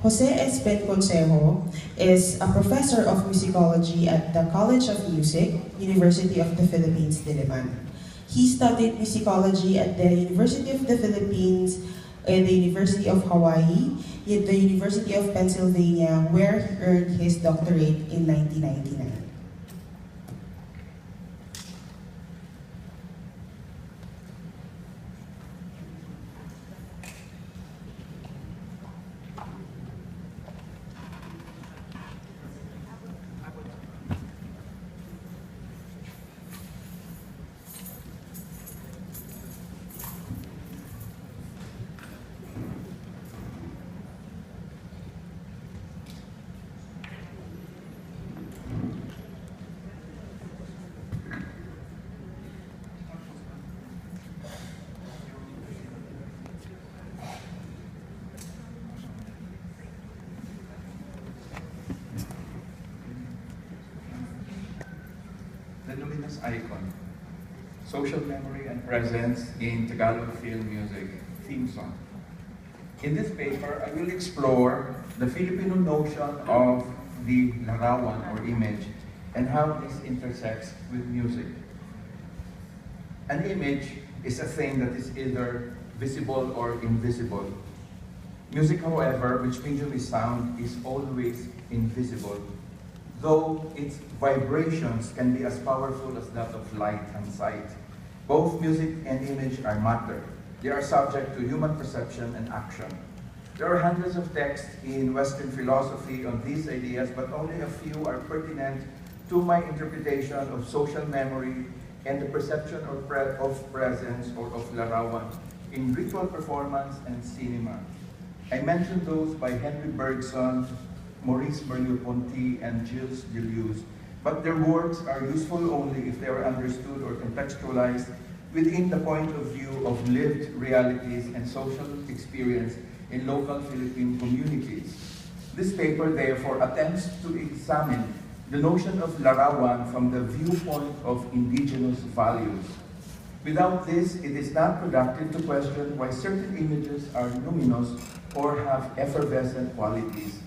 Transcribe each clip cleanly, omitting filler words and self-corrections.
Jose S. Buenconseqo is a professor of musicology at the College of Music, University of the Philippines, Diliman. He studied musicology at the University of the Philippines, the University of Hawaii, at the University of Pennsylvania, where he earned his doctorate in 1999. Icon, social memory and presence in Tagalog film music, theme song. In this paper, I will explore the Filipino notion of the Larawan or image and how this intersects with music. An image is a thing that is either visible or invisible. Music, however, which medium is sound, is always invisible, though its vibrations can be as powerful as that of light and sight. Both music and image are matter. They are subject to human perception and action. There are hundreds of texts in Western philosophy on these ideas, but only a few are pertinent to my interpretation of social memory and the perception of presence or of Larawan in ritual performance and cinema. I mentioned those by Henry Bergson, Maurice Merleau-Ponty, and Gilles Deleuze, but their works are useful only if they are understood or contextualized within the point of view of lived realities and social experience in local Philippine communities. This paper, therefore, attempts to examine the notion of Larawan from the viewpoint of indigenous values. Without this, it is not productive to question why certain images are luminous or have effervescent qualities.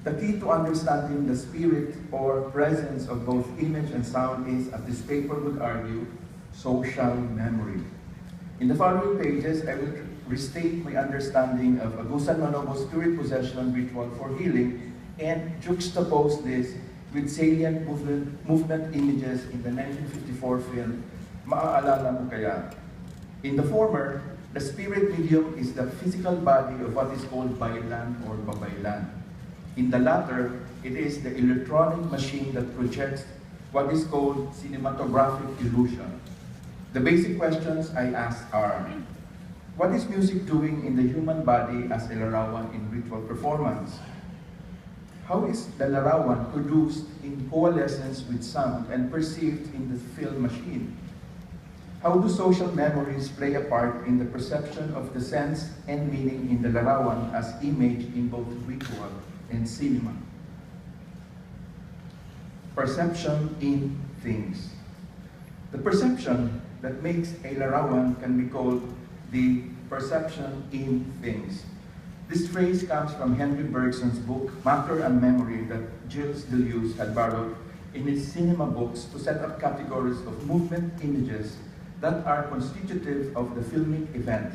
The key to understanding the spirit or presence of both image and sound is, as this paper would argue, social memory. In the following pages, I will restate my understanding of Agusan Manobo's spirit possession ritual for healing and juxtapose this with salient movement images in the 1954 film, Maaalala Mo Kaya. In the former, the spirit medium is the physical body of what is called baylan or babaylan. In the latter, it is the electronic machine that projects what is called cinematographic illusion. The basic questions I ask are, what is music doing in the human body as a Larawan in ritual performance? How is the Larawan produced in coalescence with sound and perceived in the film machine? How do social memories play a part in the perception of the sense and meaning in the Larawan as image in both ritual and cinema? Perception in things. The perception that makes a Larawan can be called the perception in things. This phrase comes from Henry Bergson's book, Matter and Memory, that Gilles Deleuze had borrowed in his cinema books to set up categories of movement images that are constitutive of the filmic event.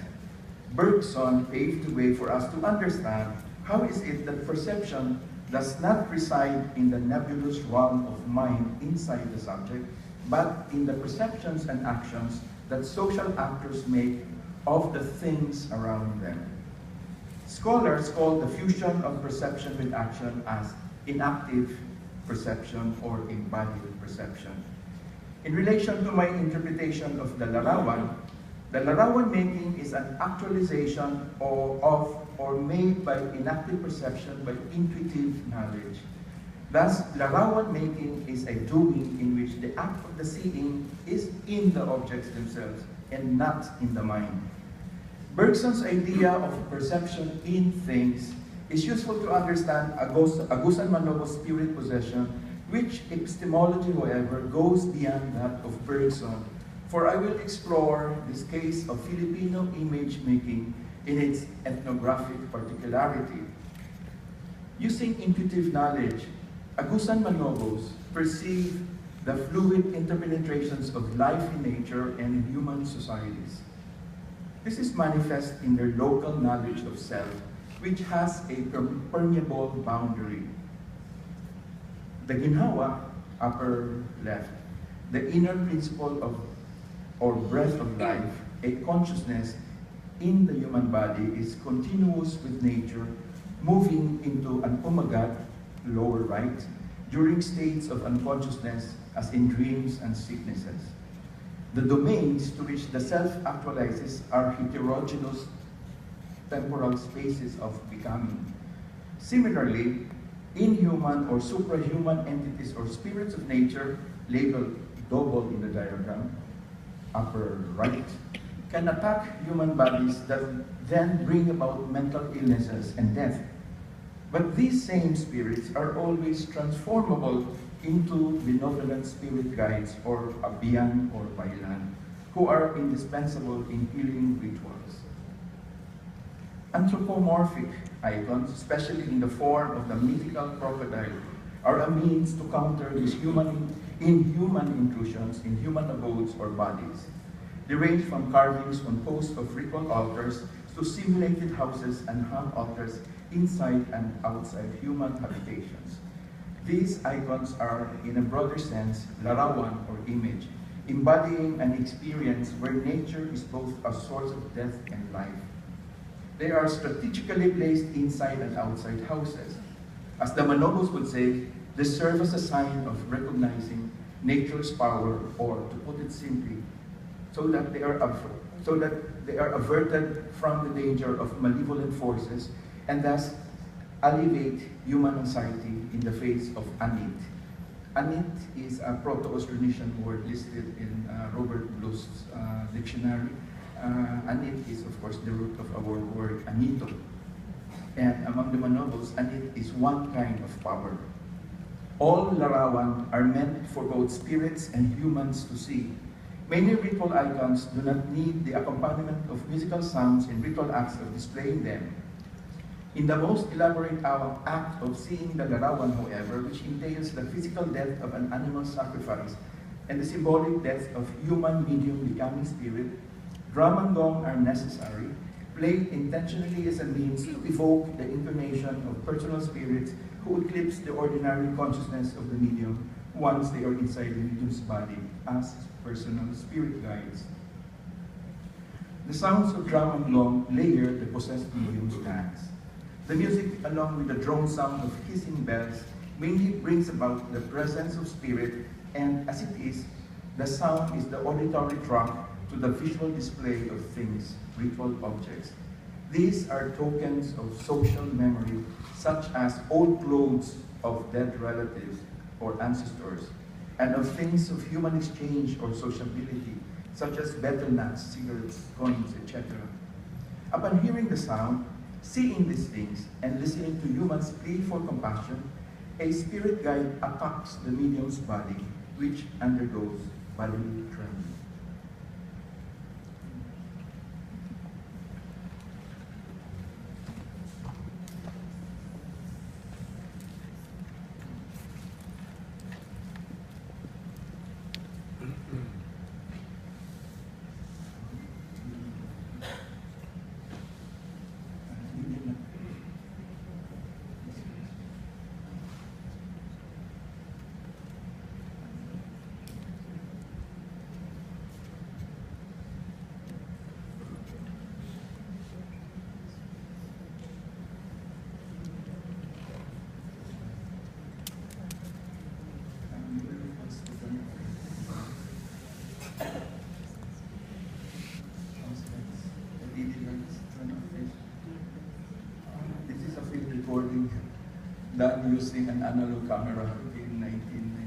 Bergson paved the way for us to understand how is it that perception does not reside in the nebulous realm of mind inside the subject, but in the perceptions and actions that social actors make of the things around them. Scholars call the fusion of perception with action as inactive perception or embodied perception. In relation to my interpretation of the Larawan making is an actualization or made by inactive perception by intuitive knowledge. Thus, Larawan making is a doing in which the act of the seeing is in the objects themselves and not in the mind. Bergson's idea of perception in things is useful to understand Agusan Manobo's spirit possession, which epistemology, however, goes beyond that of Bergson. For I will explore this case of Filipino image making in its ethnographic particularity. Using intuitive knowledge, Agusan Manobos perceive the fluid interpenetrations of life in nature and in human societies. This is manifest in their local knowledge of self, which has a permeable boundary. The ginhawa, upper left, the inner principle of or breath of life, a consciousness in the human body, is continuous with nature, moving into an umagat, lower right, during states of unconsciousness as in dreams and sicknesses. The domains to which the self actualizes are heterogeneous temporal spaces of becoming. Similarly, inhuman or suprahuman entities or spirits of nature, labeled double in the diagram, upper right, can attack human bodies that then bring about mental illnesses and death. But these same spirits are always transformable into benevolent spirit guides or abiyang or bailan, who are indispensable in healing rituals. Anthropomorphic icons, especially in the form of the mythical crocodile, are a means to counter these inhuman intrusions in human abodes or bodies. They range from carvings on posts of ritual altars to simulated houses and hung altars inside and outside human habitations. These icons are, in a broader sense, Larawan or image, embodying an experience where nature is both a source of death and life. They are strategically placed inside and outside houses. As the Manobos would say, they serve as a sign of recognizing nature's power, or to put it simply, so that they are averted from the danger of malevolent forces and thus alleviate human anxiety in the face of anit. Anit is a Proto-Austronesian word listed in Robert Bluth's dictionary. Anit is, of course, the root of our word anito. And among the Manobos, anit is one kind of power. All Larawan are meant for both spirits and humans to see. Many ritual icons do not need the accompaniment of musical sounds in ritual acts of displaying them. In the most elaborate act of seeing the Larawan, however, which entails the physical death of an animal sacrifice and the symbolic death of human medium becoming spirit, drum and gong are necessary, played intentionally as a means to evoke the incarnation of personal spirits who eclipse the ordinary consciousness of the medium once they are inside the medium's body as personal spirit guides. The sounds of drum and gong layer the possessed medium's dance. The music, along with the drone sound of hissing bells, mainly brings about the presence of spirit, and as it is, the sound is the auditory trunk to the visual display of things, ritual objects. These are tokens of social memory, such as old clothes of dead relatives or ancestors, and of things of human exchange or sociability, such as betel nuts, cigarettes, coins, etc. Upon hearing the sound, seeing these things, and listening to humans' plea for compassion, a spirit guide attacks the medium's body, which undergoes bodily trembling. This is a film recording done using an analog camera in 1993.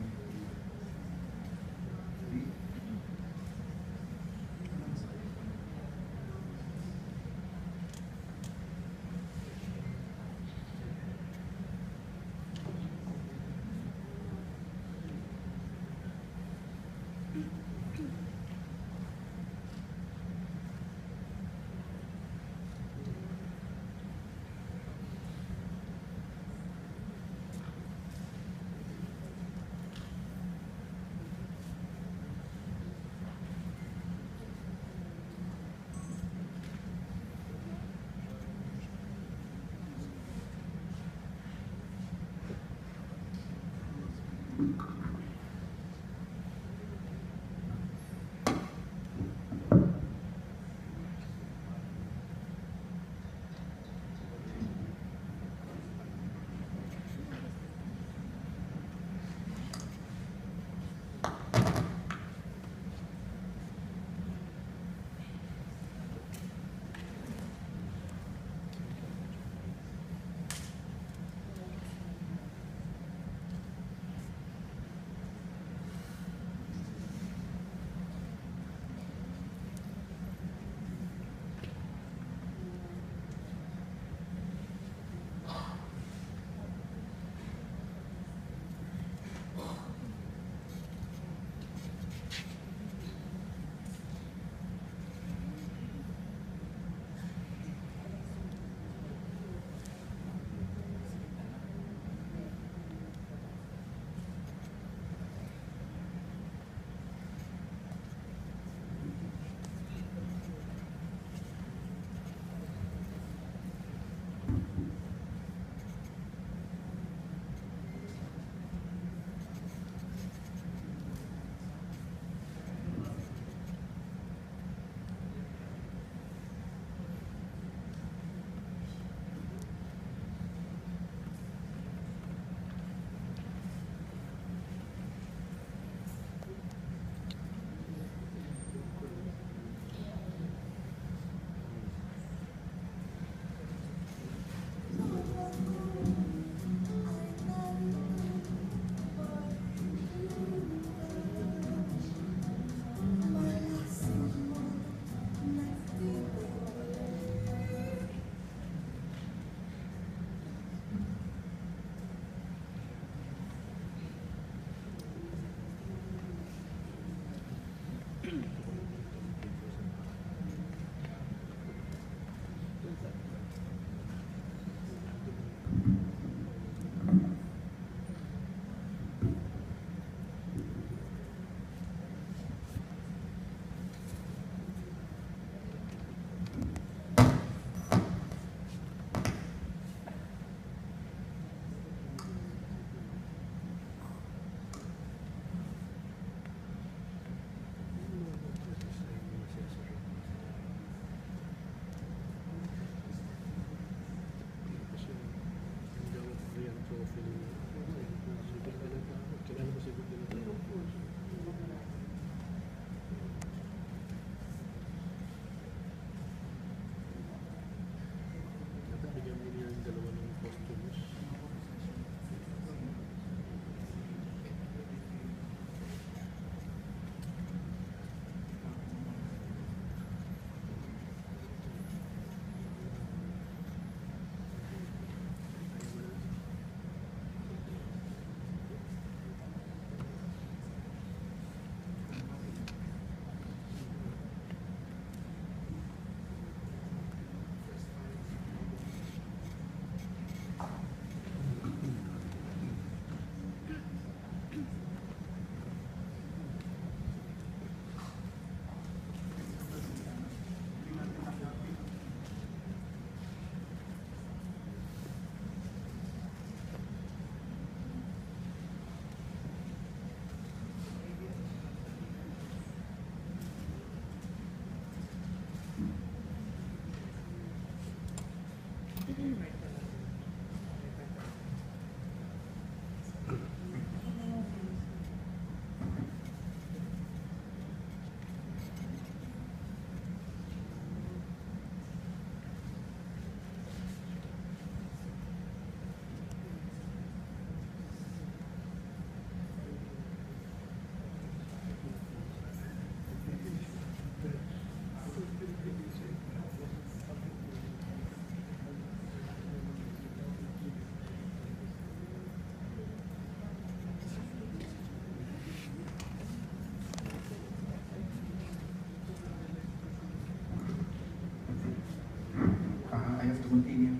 continue.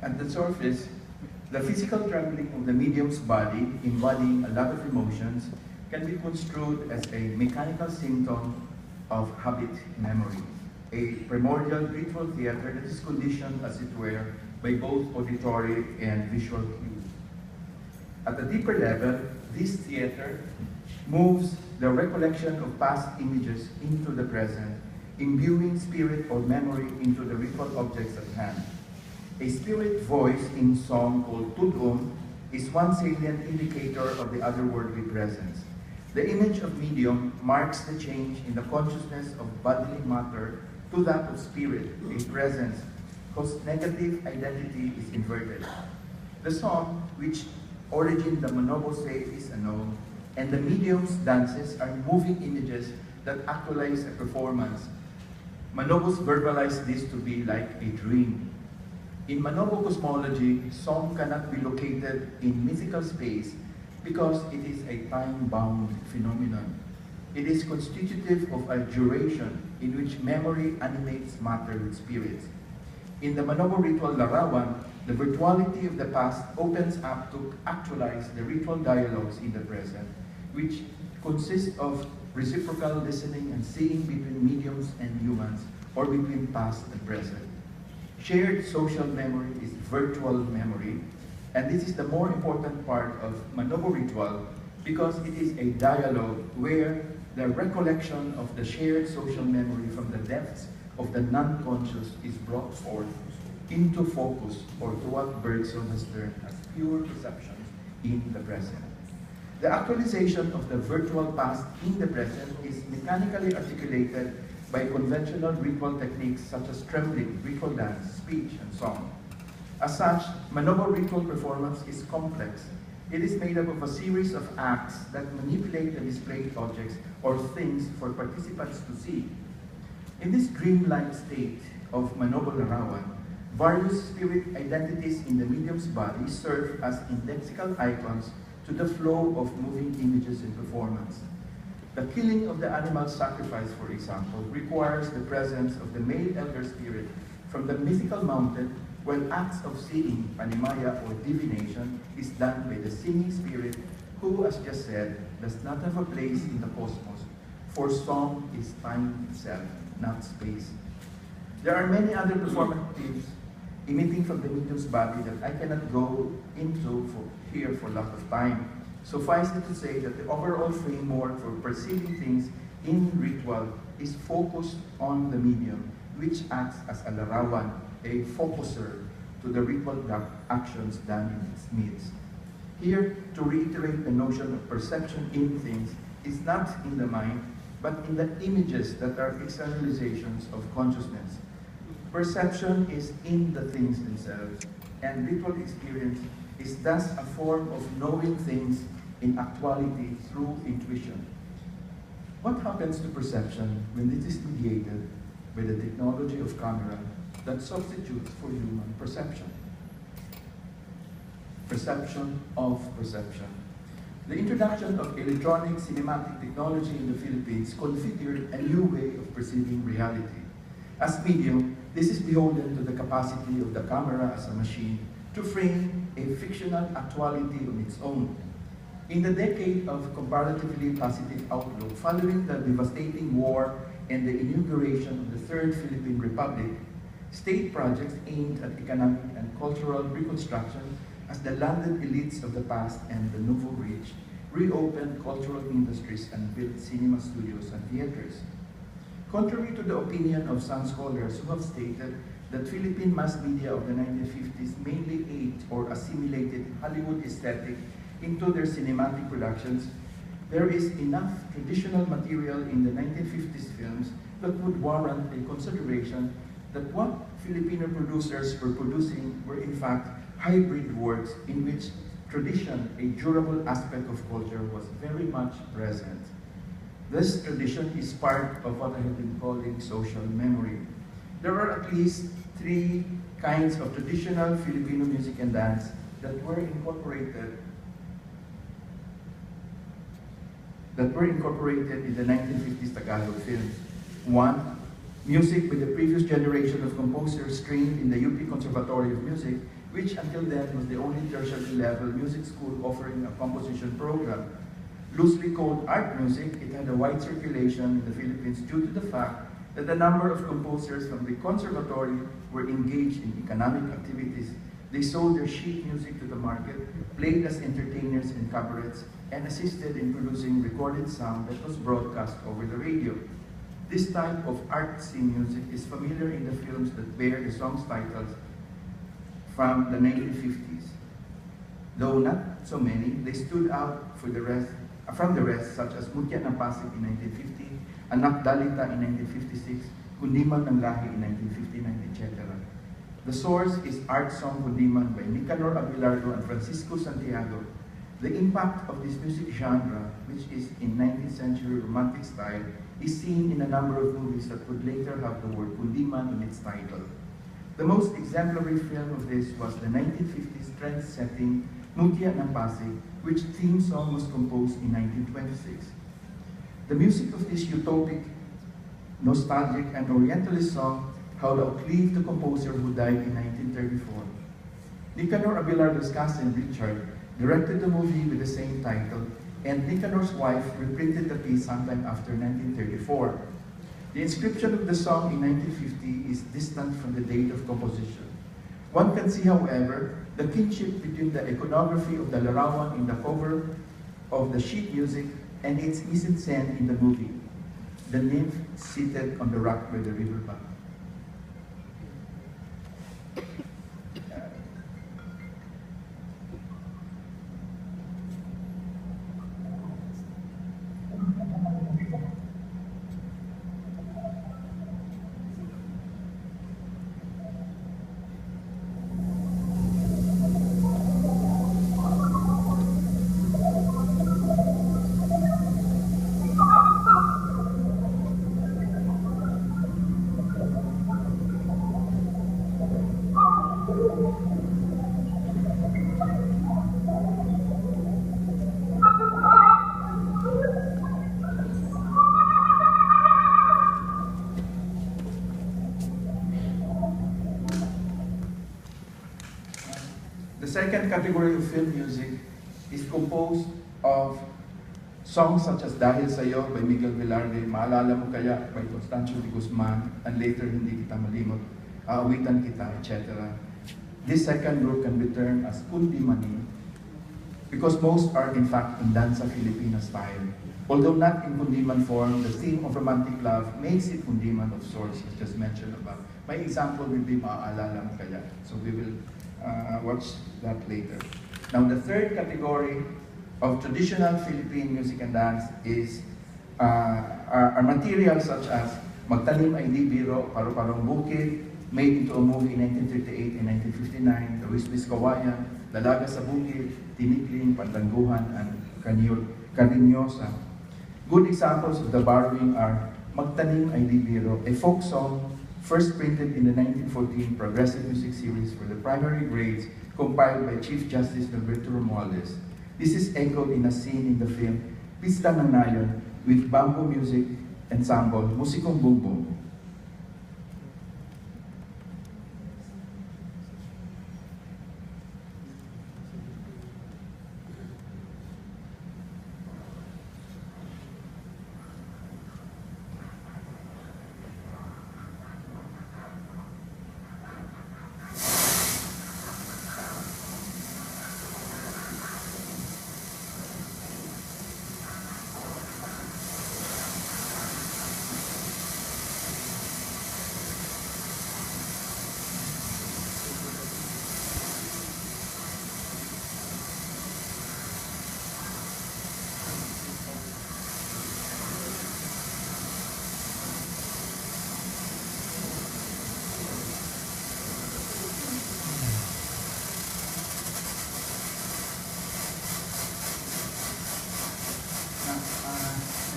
At the surface, the physical trembling of the medium's body, embodying a lot of emotions, can be construed as a mechanical symptom of habit memory, a primordial ritual theater that is conditioned, as it were, by both auditory and visual cues. At a deeper level, this theater moves the recollection of past images into the present, imbuing spirit or memory into the ritual objects at hand. A spirit voice in song called tulad is one salient indicator of the otherworldly presence. The image of medium marks the change in the consciousness of bodily matter to that of spirit, a presence whose negative identity is inverted. The song, which origin the Manobose is a noong, and the medium's dances are moving images that actualize a performance. Manobos verbalize this to be like a dream. In Manobo cosmology, song cannot be located in mythical space because it is a time-bound phenomenon. It is constitutive of a duration in which memory animates matter with spirits. In the Manobo ritual Larawan, the virtuality of the past opens up to actualize the ritual dialogues in the present, which consist of reciprocal listening and seeing between mediums and humans, or between past and present. Shared social memory is virtual memory, and this is the more important part of Manobo ritual because it is a dialogue where the recollection of the shared social memory from the depths of the non-conscious is brought forth into focus, or to what Bergson has termed as pure perceptions in the present. The actualization of the virtual past in the present is mechanically articulated by conventional ritual techniques such as trembling, ritual dance, speech, and song. As such, Manobo ritual performance is complex. It is made up of a series of acts that manipulate the displayed objects or things for participants to see. In this dreamlike state of Manobo Larawan, various spirit identities in the medium's body serve as indexical icons to the flow of moving images in performance. The killing of the animal sacrifice, for example, requires the presence of the male elder spirit from the mythical mountain, while acts of seeing, panimaya, or divination is done by the singing spirit who, as just said, does not have a place in the cosmos, for song is time itself, not space. There are many other performatives emitting from the medium's body that I cannot go into here for lack of time. Suffice it to say that the overall framework for perceiving things in ritual is focused on the medium, which acts as a larawan, a focuser to the ritual actions done in its midst. Here, to reiterate the notion of perception in things is not in the mind, but in the images that are externalizations of consciousness. Perception is in the things themselves, and ritual experience is thus a form of knowing things in actuality through intuition. What happens to perception when it is mediated by the technology of camera that substitutes for human perception? Perception of perception. The introduction of electronic cinematic technology in the Philippines configured a new way of perceiving reality. As medium, this is beholden to the capacity of the camera as a machine to frame a fictional actuality on its own. In the decade of comparatively positive outlook following the devastating war and the inauguration of the Third Philippine Republic, state projects aimed at economic and cultural reconstruction as the landed elites of the past and the nouveau rich reopened cultural industries and built cinema studios and theaters. Contrary to the opinion of some scholars who have stated that Philippine mass media of the 1950s mainly ate or assimilated Hollywood aesthetic into their cinematic productions, there is enough traditional material in the 1950s films that would warrant a consideration that what Filipino producers were producing were in fact hybrid works in which tradition, a durable aspect of culture, was very much present. This tradition is part of what I have been calling social memory. There are at least 3 kinds of traditional Filipino music and dance that were incorporated in the 1950s Tagalog films. 1, music by the previous generation of composers trained in the UP Conservatory of Music, which until then was the only tertiary level music school offering a composition program. Loosely called art music, it had a wide circulation in the Philippines due to the fact that a number of composers from the conservatory were engaged in economic activities. They sold their sheet music to the market, played as entertainers in cabarets, and assisted in producing recorded sound that was broadcast over the radio. This type of artsy music is familiar in the films that bear the song's titles from the 1950s. Though not so many, they stood out from the rest, such as Mutya ng Pasig in 1950, Anak Dalita in 1956, Kundiman ng Lahi in 1959, etc. The source is art song Kundiman by Nicanor Tiongson and Francisco Santiago. The impact of this music genre, which is in 19th century romantic style, is seen in a number of movies that would later have the word Kundiman in its title. The most exemplary film of this was the 1950s trend-setting Mutya ng Pasig, which theme song was composed in 1926. The music of this utopic, nostalgic, and orientalist song held outlive the composer who died in 1934. Nicanor Tiongson's cousin Richard directed the movie with the same title, and Nicanor's wife reprinted the piece sometime after 1934. The inscription of the song in 1950 is distant from the date of composition. One can see, however, the kinship between the iconography of the Larawan in the cover of the sheet music and its mise-en-scène in the movie, the nymph seated on the rock by the riverbank. The second category of film music is composed of songs such as Dahil Sa'yo by Miguel Velarde, Maalala Mo Kaya by Constancio de Guzman, and later Hindi Kita Malimot, Aawitan Kita, etc. This second group can be termed as Kundimani because most are in fact in Danza Filipina style. Although not in Kundiman form, the theme of romantic love makes it Kundiman of sorts, as just mentioned above. My example will be Maalala Mo Kaya, so we will watch that later. Now, the third category of traditional Philippine music and dance is are materials such as Magtanim Ay Di Biro, Paro-Parong Bukid, made into a movie in 1938 and 1959, The Wiswis Kawayan, Dalaga sa Bukid, Tinikling, Pantangguhan, and Karinyosa. Good examples of the borrowing are Magtanim Ay Di Biro, a folk song first printed in the 1914 Progressive Music Series for the primary grades, compiled by Chief Justice Norberto Romualdez. This is echoed in a scene in the film Pista ng Nayon with bamboo music ensemble Musikong Bumbong.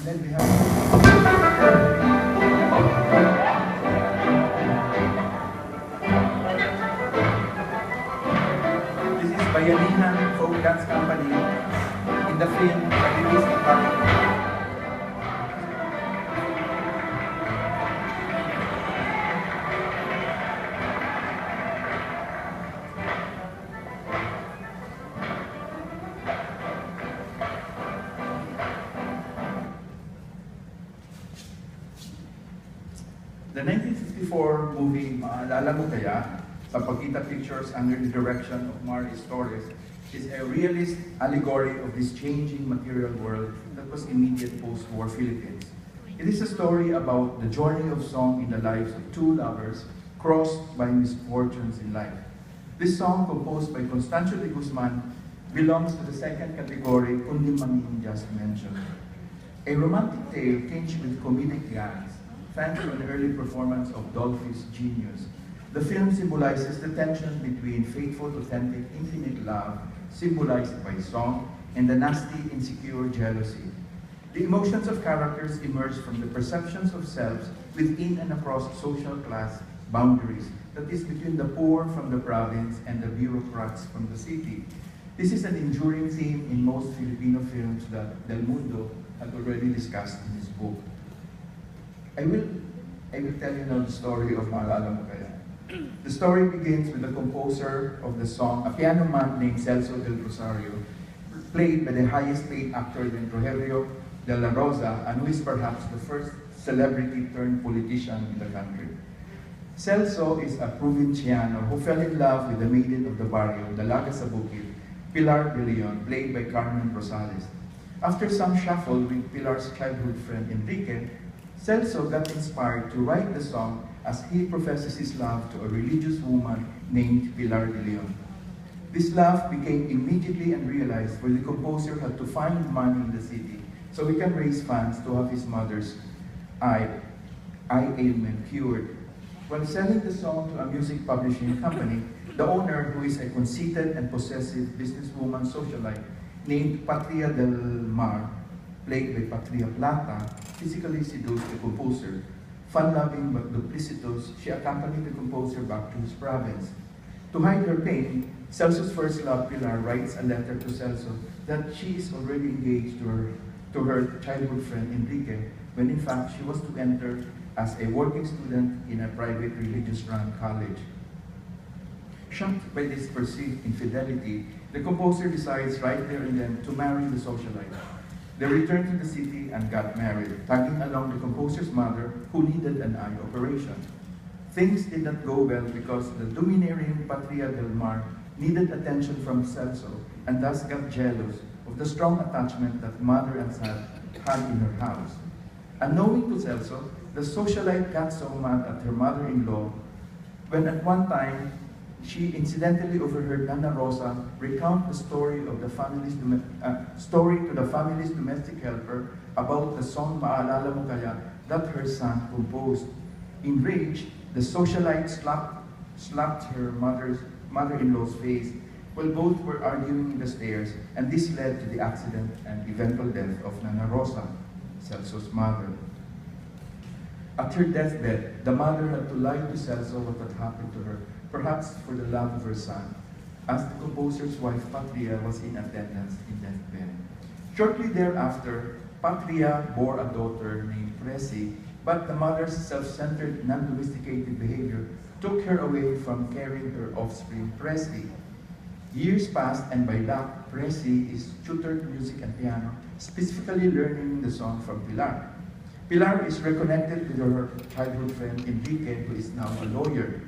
And then we have this is Bayanihan Folk Dance Company in the film released in Bahagi. 2004 movie, Maalala Mo Kaya, sa Pagkita Pictures under the direction of Maris Torres, is a realist allegory of this changing material world that was immediate post-war Philippines. It is a story about the journey of song in the lives of two lovers crossed by misfortunes in life. This song, composed by Constancio de Guzman, belongs to the second category Kundi Mangin just mentioned. A romantic tale tinged with comedic gags, thanks to an early performance of Dolphy's genius. The film symbolizes the tension between faithful, authentic, infinite love, symbolized by song, and the nasty, insecure jealousy. The emotions of characters emerge from the perceptions of selves within and across social class boundaries, that is between the poor from the province and the bureaucrats from the city. This is an enduring theme in most Filipino films that Del Mundo had already discussed in his book. I will tell you now the story of Maalala Mo Kaya. The story begins with the composer of the song, a piano man named Celso del Rosario, played by the highest paid actor in Rogelio de la Rosa, and who is perhaps the first celebrity turned politician in the country. Celso is a provinciano who fell in love with the maiden of the barrio, Dalaga sa Bukid, Pilar de Leon, played by Carmen Rosales. After some shuffle with Pilar's childhood friend Enrique, Celso got inspired to write the song as he professes his love to a religious woman named Pilar de Leon. This love became immediately unrealized, where the composer had to find money in the city so he can raise funds to have his mother's eye ailment cured. While selling the song to a music publishing company, the owner, who is a conceited and possessive businesswoman socialite named Patria del Mar, played by Patria Plata, physically seduced the composer. Fun-loving but duplicitous, she accompanied the composer back to his province. To hide her pain, Celso's first love, Pilar, writes a letter to Celso that she is already engaged to her childhood friend Enrique, when in fact she was to enter as a working student in a private religious-run college. Shocked by this perceived infidelity, the composer decides right there and then to marry the socialite. They returned to the city and got married, tagging along the composer's mother, who needed an eye operation. Things did not go well because the domineering Patria del Mar needed attention from Celso and thus got jealous of the strong attachment that mother and son had in her house. Unknowing to Celso, the socialite got so mad at her mother-in-law when at one time she incidentally overheard Nana Rosa recount the story of the family's domestic helper about the song Maalala Mo Kaya that her son composed. Enraged, the socialite slapped her mother-in-law's face while both were arguing in the stairs, and this led to the accident and eventual death of Nana Rosa, Celso's mother. At her deathbed, the mother had to lie to Celso what had happened to her, perhaps for the love of her son, as the composer's wife Patria was in attendance in deathbed. Shortly thereafter, Patria bore a daughter named Presi, but the mother's self-centered, non-domesticated behavior took her away from carrying her offspring, Presi. Years passed, and by luck, Presi is tutored music and piano, specifically learning the song from Pilar. Pilar is reconnected with her childhood friend Enrique, who is now a lawyer.